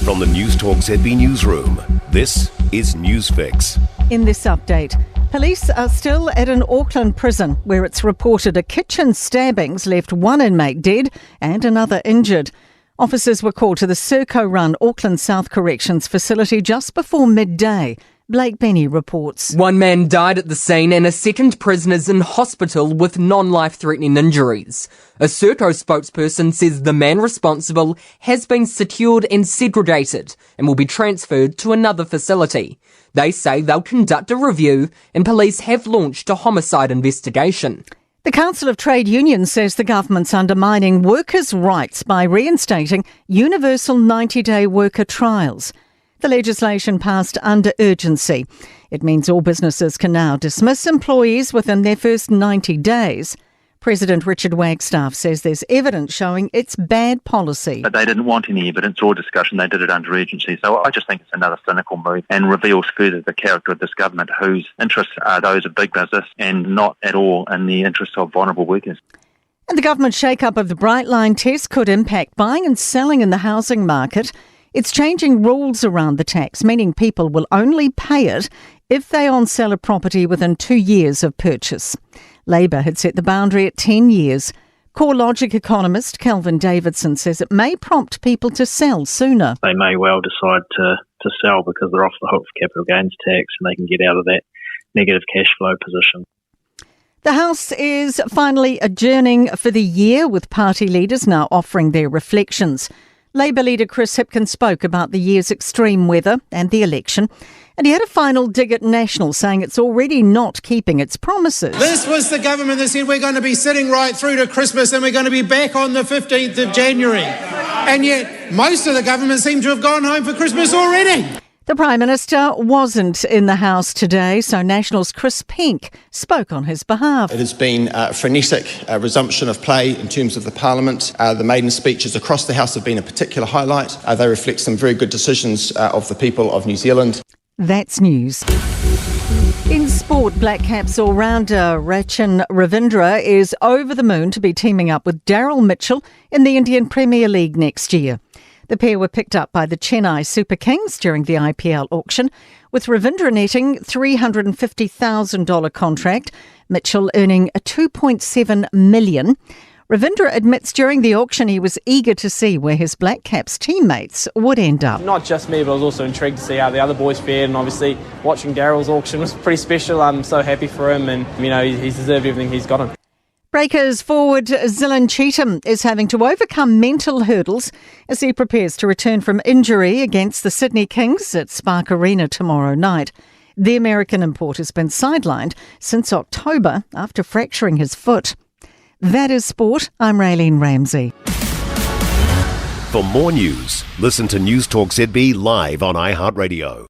From the Newstalk ZB newsroom, this is Newsfix. In this update, police are still at an Auckland prison where it's reported a kitchen stabbings left one inmate dead and another injured. Officers were called to the Serco-run Auckland South Corrections facility just before midday. Blake Benny reports. One man died at the scene and a second prisoner's in hospital with non-life-threatening injuries. A Serco spokesperson says the man responsible has been secured and segregated and will be transferred to another facility. They say they'll conduct a review and police have launched a homicide investigation. The Council of Trade Unions says the government's undermining workers' rights by reinstating universal 90-day worker trials. The legislation passed under urgency. It means all businesses can now dismiss employees within their first 90 days. President Richard Wagstaff says there's evidence showing it's bad policy. But they didn't want any evidence or discussion. They did it under urgency. So I just think it's another cynical move and reveals further the character of this government, whose interests are those of big business and not at all in the interests of vulnerable workers. And the government shake-up of the Bright Line test could impact buying and selling in the housing market. It's changing rules around the tax, meaning people will only pay it if they on-sell a property within 2 years of purchase. Labor had set the boundary at 10 years. CoreLogic economist Kelvin Davidson says it may prompt people to sell sooner. They may well decide to sell because they're off the hook for capital gains tax and they can get out of that negative cash flow position. The House is finally adjourning for the year, with party leaders now offering their reflections. Labour leader Chris Hipkins spoke about the year's extreme weather and the election, and he had a final dig at National, saying it's already not keeping its promises. This was the government that said we're going to be sitting right through to Christmas and we're going to be back on the 15th of January. And yet most of the government seem to have gone home for Christmas already. The Prime Minister wasn't in the House today, so National's Chris Penk spoke on his behalf. It has been a frenetic resumption of play in terms of the Parliament. The maiden speeches across the House have been a particular highlight. They reflect some very good decisions of the people of New Zealand. That's news. In sport, Black Caps all-rounder Rachin Ravindra is over the moon to be teaming up with Daryl Mitchell in the Indian Premier League next year. The pair were picked up by the Chennai Super Kings during the IPL auction, with Ravindra netting $350,000 contract, Mitchell earning a $2.7 million. Ravindra admits during the auction he was eager to see where his Black Caps teammates would end up. Not just me, but I was also intrigued to see how the other boys fared, and obviously watching Daryl's auction was pretty special. I'm so happy for him, and he's deserved everything he's gotten. Breakers forward Zillan Cheetham is having to overcome mental hurdles as he prepares to return from injury against the Sydney Kings at Spark Arena tomorrow night. The American import has been sidelined since October after fracturing his foot. That is sport. I'm Raylene Ramsey. For more news, listen to Newstalk ZB live on iHeartRadio.